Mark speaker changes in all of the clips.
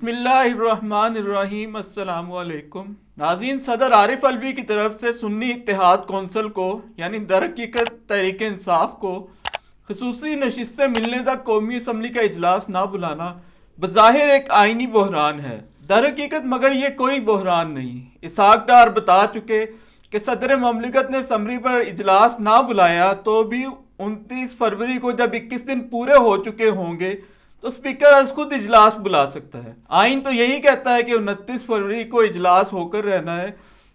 Speaker 1: بسم اللہ الرحمن الرحیم۔ السلام علیکم ناظرین، صدر عارف الوی کی طرف سے سنی اتحاد کونسل کو یعنی درحقیقت تحریک انصاف کو خصوصی نشستیں ملنے تک قومی اسمبلی کا اجلاس نہ بلانا بظاہر ایک آئینی بحران ہے۔ درحقیقت مگر یہ کوئی بحران نہیں۔ اسحاق ڈار بتا چکے کہ صدر مملکت نے اسمبلی پر اجلاس نہ بلایا تو بھی 29 فروری کو جب 21 دن پورے ہو چکے ہوں گے تو اسپیکر از خود اجلاس بلا سکتا ہے۔ آئین تو یہی کہتا ہے کہ 29 فروری کو اجلاس ہو کر رہنا ہے،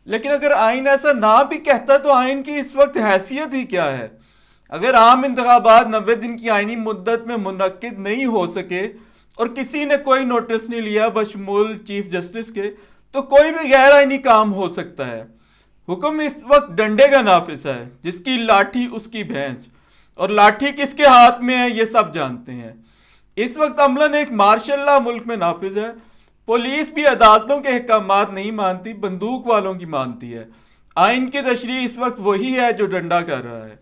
Speaker 1: لیکن اگر آئین ایسا نہ بھی کہتا تو آئین کی اس وقت حیثیت ہی کیا ہے؟ اگر عام انتخابات 90 دن کی آئینی مدت میں منعقد نہیں ہو سکے اور کسی نے کوئی نوٹس نہیں لیا بشمول چیف جسٹس کے، تو کوئی بھی غیر آئینی کام ہو سکتا ہے۔ حکم اس وقت ڈنڈے کا نافذ ہے، جس کی لاٹھی اس کی بھینس، اور لاٹھی کس کے ہاتھ میں ہے یہ سب جانتے ہیں۔ اس وقت عملاً ایک مارشل لا ملک میں نافذ ہے۔ پولیس بھی عدالتوں کے احکامات نہیں مانتی، بندوق والوں کی مانتی ہے۔ آئین کی تشریح اس وقت وہی ہے جو ڈنڈا کر رہا ہے۔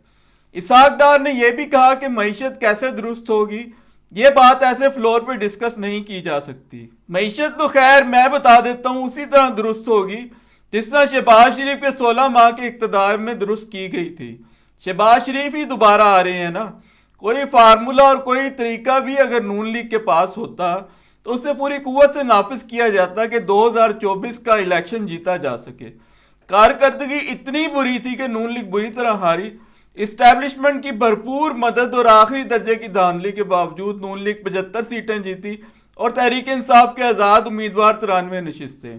Speaker 1: اسحاق ڈار نے یہ بھی کہا کہ معیشت کیسے درست ہوگی، یہ بات ایسے فلور پہ ڈسکس نہیں کی جا سکتی۔ معیشت تو خیر میں بتا دیتا ہوں اسی طرح درست ہوگی جس طرح شہباز شریف کے 16 ماہ کے اقتدار میں درست کی گئی تھی۔ شہباز شریف ہی دوبارہ آ رہے ہیں نا۔ کوئی فارمولہ اور کوئی طریقہ بھی اگر نون لیگ کے پاس ہوتا تو اسے پوری قوت سے نافذ کیا جاتا کہ 2024 کا الیکشن جیتا جا سکے۔ کارکردگی اتنی بری تھی کہ نون لیگ بری طرح ہاری۔ اسٹیبلشمنٹ کی بھرپور مدد اور آخری درجے کی دھاندلی کے باوجود نون لیگ 75 سیٹیں جیتی اور تحریک انصاف کے آزاد امیدوار 93 نشستیں۔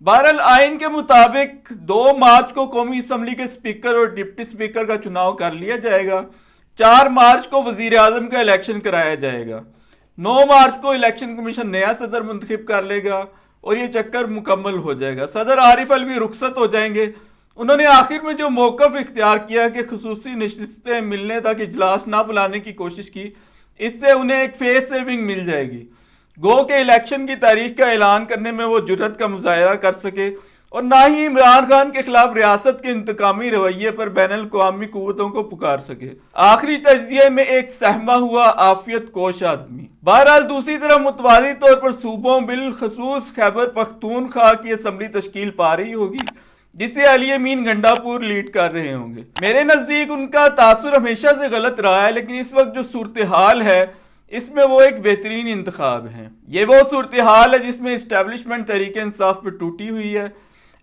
Speaker 1: بہرحال آئین کے مطابق 2 مارچ کو قومی اسمبلی کے اسپیکر اور ڈپٹی اسپیکر کا چناؤ کر لیا جائے گا۔ 4 مارچ کو وزیر اعظم کا الیکشن کرایا جائے گا۔ 9 مارچ کو الیکشن کمیشن نیا صدر منتخب کر لے گا اور یہ چکر مکمل ہو جائے گا۔ صدر عارف الوی رخصت ہو جائیں گے۔ انہوں نے آخر میں جو موقف اختیار کیا کہ خصوصی نشستیں ملنے تک اجلاس نہ بلانے کی کوشش کی، اس سے انہیں ایک فیس سیونگ مل جائے گی، گو کہ الیکشن کی تاریخ کا اعلان کرنے میں وہ جرأت کا مظاہرہ کر سکے اور نہ ہی عمران خان کے خلاف ریاست کے انتقامی رویے پر بین الاقوامی قوتوں کو پکار سکے۔ آخری تجزیے میں ایک سہما ہوا عافیت کوش آدمی۔ بہرحال دوسری طرف متوازی طور پر صوبوں بالخصوص خیبر پختونخوا کی اسمبلی تشکیل پا رہی ہوگی، جسے علی امین گنڈا پور لیڈ کر رہے ہوں گے۔ میرے نزدیک ان کا تاثر ہمیشہ سے غلط رہا ہے، لیکن اس وقت جو صورتحال ہے اس میں وہ ایک بہترین انتخاب ہے۔ یہ وہ صورتحال ہے جس میں اسٹیبلشمنٹ تحریک انصاف پہ ٹوٹی ہوئی ہے۔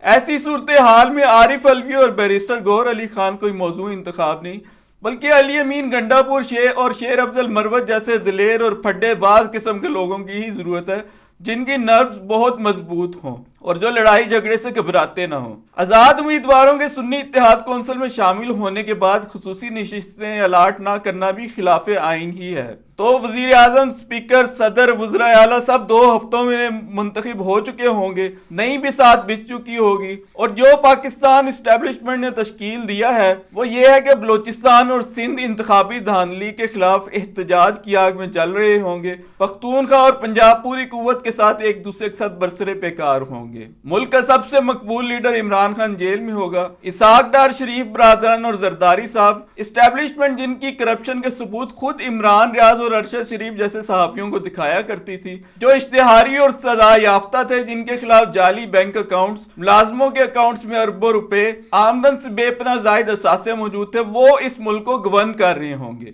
Speaker 1: ایسی صورتحال میں عارف الوی اور بیرسٹر گوہر علی خان کوئی موضوع انتخاب نہیں، بلکہ علی امین گنڈا پور اور شیر افضل مروت جیسے دلیر اور پھڈے باز قسم کے لوگوں کی ہی ضرورت ہے، جن کی نروز بہت مضبوط ہوں اور جو لڑائی جھگڑے سے گھبراتے نہ ہوں۔ آزاد امیدواروں کے سنی اتحاد کونسل میں شامل ہونے کے بعد خصوصی نشستیں الاٹ نہ کرنا بھی خلاف آئین ہی ہے۔ تو وزیر اعظم، اسپیکر، صدر، وزراء اعلیٰ سب 2 ہفتوں میں منتخب ہو چکے ہوں گے، نئی بساط بچ چکی ہوگی، اور جو پاکستان اسٹیبلشمنٹ نے تشکیل دیا ہے وہ یہ ہے کہ بلوچستان اور سندھ انتخابی دھاندلی کے خلاف احتجاج کی آگ میں جل رہے ہوں گے۔ پختونخوا اور پنجاب پوری قوت کے ساتھ ایک دوسرے کے ساتھ برسرے پیکار ہوں گے۔ ملک کا سب سے مقبول لیڈر عمران خان جیل میں ہوگا۔ اسحاق ڈار، شریف برادران اور زرداری صاحب، اسٹیبلشمنٹ جن کی کرپشن کے ثبوت خود عمران ریاض اور ارشد شریف جیسے صحافیوں کو دکھایا کرتی تھی، جو اشتہاری اور سزا یافتہ تھے، جن کے خلاف جعلی بینک اکاؤنٹس، ملازموں کے اکاؤنٹس میں اربوں روپے، آمدن سے بے پناہ زائد اثاثے موجود تھے، وہ اس ملک کو گورن کر رہے ہوں گے۔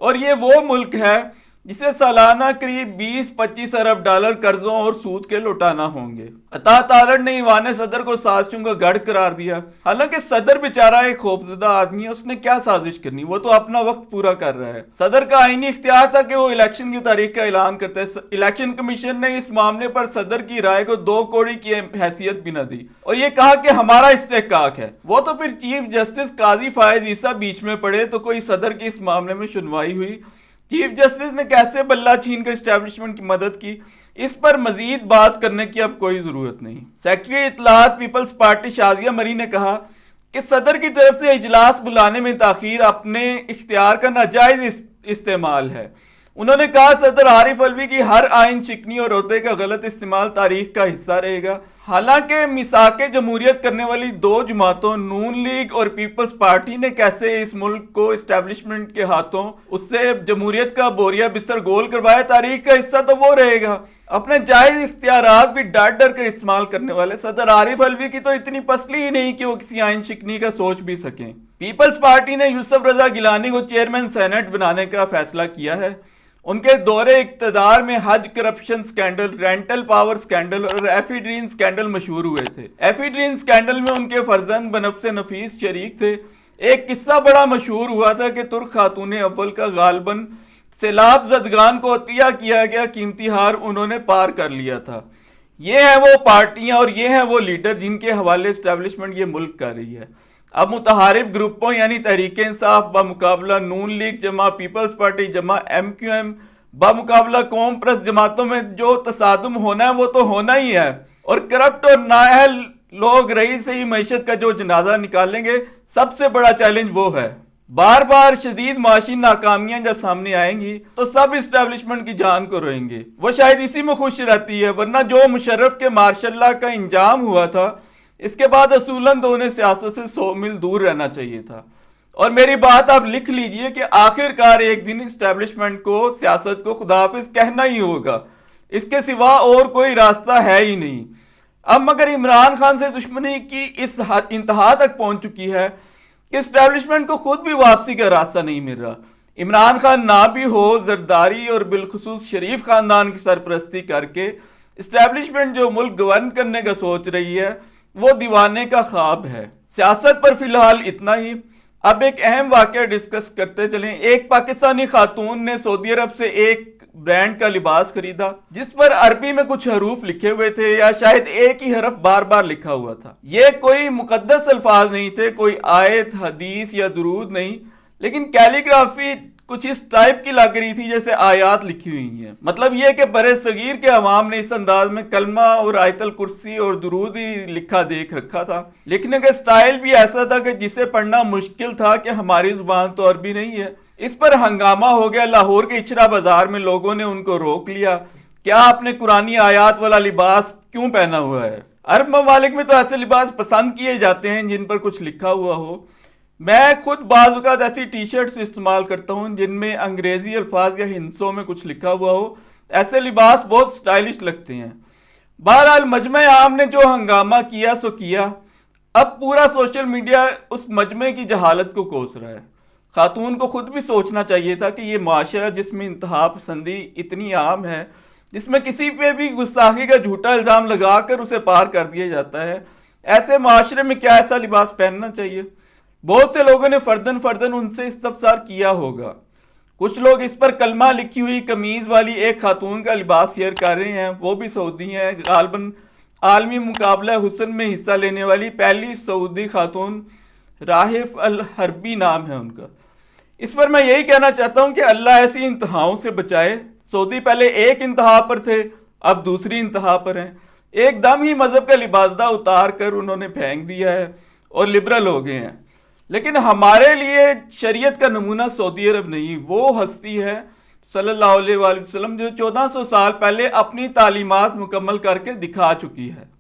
Speaker 1: اور یہ وہ ملک ہے جسے سالانہ قریب 20-25 ارب ڈالر قرضوں اور سود کے لوٹانا ہوں گے۔ عطا تارڑ نے ایوان صدر کو سازشوں کا گڑھ قرار دیا۔ حالانکہ صدر بیچارہ ایک خوفزدہ آدمی ہے، اس نے کیا سازش کرنی، وہ تو اپنا وقت پورا کر رہا ہے۔ صدر کا آئینی اختیار تھا کہ وہ الیکشن کی تاریخ کا اعلان کرتا ہے۔ الیکشن کمیشن نے اس معاملے پر صدر کی رائے کو 2 کوڑی کی حیثیت بھی نہ دی اور یہ کہا کہ ہمارا استحقاق ہے۔ وہ تو پھر چیف جسٹس قاضی فائز عیسیٰ بیچ میں پڑے تو کوئی صدر کی اس معاملے میں سنوائی ہوئی۔ چیف جسٹس نے کیسے بلہ چھین کر اسٹیبلشمنٹ کی مدد کی، اس پر مزید بات کرنے کی اب کوئی ضرورت نہیں۔ سیکرٹری اطلاعات پیپلز پارٹی شازیہ مری نے کہا کہ صدر کی طرف سے اجلاس بلانے میں تاخیر اپنے اختیار کا ناجائز استعمال ہے۔ انہوں نے کہا صدر عارف الوی کی ہر آئین شکنی اور عہدے کا غلط استعمال تاریخ کا حصہ رہے گا۔ حالانکہ میثاق جمہوریت کرنے والی دو جماعتوں نون لیگ اور پیپلز پارٹی نے کیسے اس ملک کو اسٹیبلشمنٹ کے ہاتھوں اس سے جمہوریت کا بوریا بستر گول کروایا، تاریخ کا حصہ تو وہ رہے گا۔ اپنے جائز اختیارات بھی ڈر ڈر کر استعمال کرنے والے صدر عارف الوی کی تو اتنی پسلی ہی نہیں کہ وہ کسی آئین شکنی کا سوچ بھی سکیں۔ پیپلز پارٹی نے یوسف رضا گیلانی کو چیئرمین سینٹ بنانے کا فیصلہ کیا ہے۔ ان کے دور اقتدار میں حج corruption scandal, rental power scandal اور ایفیڈرین سکینڈل مشہور ہوئے تھے۔ ایفیڈرین سکینڈل میں ان کے فرزند بنفس نفیس شریک تھے۔ ایک قصہ بڑا مشہور ہوا تھا کہ ترک خاتون اول کا غالباً سیلاب زدگان کو عطیہ کیا گیا قیمتی ہار انہوں نے پار کر لیا تھا۔ یہ ہیں وہ پارٹیاں اور یہ ہیں وہ لیڈر جن کے حوالے اسٹیبلشمنٹ یہ ملک کر رہی ہے۔ اب متحارب گروپوں یعنی تحریک انصاف بمقابلہ نون لیگ جمع پیپلز پارٹی جمع ایم کیو ایم بمقابلہ قوم پرست جماعتوں میں جو تصادم ہونا ہے وہ تو ہونا ہی ہے، اور کرپٹ اور نااہل لوگ رئیس ہی معیشت کا جو جنازہ نکالیں گے، سب سے بڑا چیلنج وہ ہے۔ بار بار شدید معاشی ناکامیاں جب سامنے آئیں گی تو سب اسٹیبلشمنٹ کی جان کو روئیں گے۔ وہ شاید اسی میں خوش رہتی ہے، ورنہ جو مشرف کے مارشل لاء کا انجام ہوا تھا اس کے بعد اصولاً تو انہیں سیاست سے 100 میل دور رہنا چاہیے تھا۔ اور میری بات آپ لکھ لیجئے کہ آخر کار ایک دن اسٹیبلشمنٹ کو، سیاست کو خدا حافظ کہنا ہی ہوگا، اس کے سوا اور کوئی راستہ ہے ہی نہیں۔ اب مگر عمران خان سے دشمنی کی اس انتہا تک پہنچ چکی ہے کہ اسٹیبلشمنٹ کو خود بھی واپسی کا راستہ نہیں مل رہا۔ عمران خان نہ بھی ہو، زرداری اور بالخصوص شریف خاندان کی سرپرستی کر کے اسٹیبلشمنٹ جو ملک گورن کرنے کا سوچ رہی ہے وہ دیوانے کا خواب ہے۔ سیاست پر فی الحال اتنا ہی۔ اب ایک اہم واقعہ ڈسکس کرتے چلیں۔ ایک پاکستانی خاتون نے سعودی عرب سے ایک برانڈ کا لباس خریدا جس پر عربی میں کچھ حروف لکھے ہوئے تھے، یا شاید ایک ہی حرف بار بار لکھا ہوا تھا۔ یہ کوئی مقدس الفاظ نہیں تھے، کوئی آیت، حدیث یا درود نہیں، لیکن کیلیگرافی کچھ اس ٹائپ کی لگ رہی تھی جیسے آیات لکھی ہوئی ہیں۔ مطلب یہ کہ برِ صغیر کے عوام نے اس انداز میں کلمہ اور آیت الکرسی اور درود ہی لکھا دیکھ رکھا تھا۔ لکھنے کا سٹائل بھی ایسا تھا کہ جسے پڑھنا مشکل تھا کہ ہماری زبان تو عربی نہیں ہے۔ اس پر ہنگامہ ہو گیا۔ لاہور کے اچھرا بازار میں لوگوں نے ان کو روک لیا، کیا آپ نے قرآنی آیات والا لباس کیوں پہنا ہوا ہے؟ عرب ممالک میں تو ایسے لباس پسند کیے جاتے ہیں جن پر کچھ لکھا ہوا ہو۔ میں خود بعض اوقات ایسی ٹی شرٹس استعمال کرتا ہوں جن میں انگریزی الفاظ یا ہندسوں میں کچھ لکھا ہوا ہو۔ ایسے لباس بہت سٹائلش لگتے ہیں۔ بہرحال مجمع عام نے جو ہنگامہ کیا سو کیا۔ اب پورا سوشل میڈیا اس مجمع کی جہالت کو کوس رہا ہے۔ خاتون کو خود بھی سوچنا چاہیے تھا کہ یہ معاشرہ جس میں انتہا پسندی اتنی عام ہے، جس میں کسی پہ بھی گستاخی کا جھوٹا الزام لگا کر اسے پار کر دیا جاتا ہے، ایسے معاشرے میں کیا ایسا لباس پہننا چاہیے؟ بہت سے لوگوں نے فردن ان سے استفسار کیا ہوگا۔ کچھ لوگ اس پر کلمہ لکھی ہوئی قمیض والی ایک خاتون کا لباس شیئر کر رہے ہیں، وہ بھی سعودی ہیں، غالباً عالمی مقابلہ حسن میں حصہ لینے والی پہلی سعودی خاتون، راہف الحربی نام ہے ان کا۔ اس پر میں یہی کہنا چاہتا ہوں کہ اللہ ایسی انتہاؤں سے بچائے۔ سعودی پہلے ایک انتہا پر تھے، اب دوسری انتہا پر ہیں۔ ایک دم ہی مذہب کا لباسدہ اتار کر انہوں نے پھینک دیا ہے اور لبرل ہو گئے ہیں۔ لیکن ہمارے لیے شریعت کا نمونہ سعودی عرب نہیں، وہ ہستی ہے صلی اللہ علیہ وآلہ وسلم جو 1400 سال پہلے اپنی تعلیمات مکمل کر کے دکھا چکی ہے۔